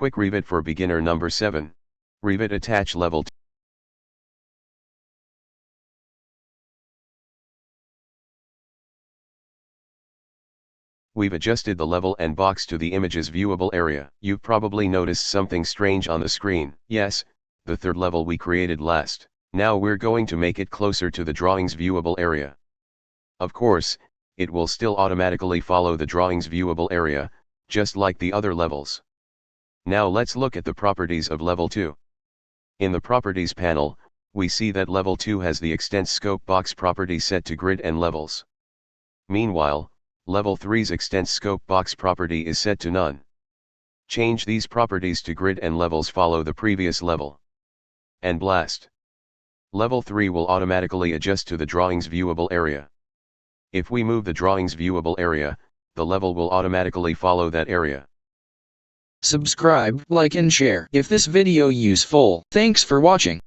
Quick Revit for beginner number 7. Revit attach level 2. We've adjusted the level and box to the image's viewable area. You've probably noticed something strange on the screen. Yes, the third level we created last. Now we're going to make it closer to the drawing's viewable area. Of course, it will still automatically follow the drawing's viewable area, just like the other levels. Now let's look at the properties of level 2. In the properties panel, we see that level 2 has the extend scope box property set to grid and levels. Meanwhile, level 3's extend scope box property is set to none. Change these properties to grid and levels, follow the previous level. And blast. Level 3 will automatically adjust to the drawing's viewable area. If we move the drawing's viewable area, the level will automatically follow that area. Subscribe, like and share if this video useful. Thanks for watching.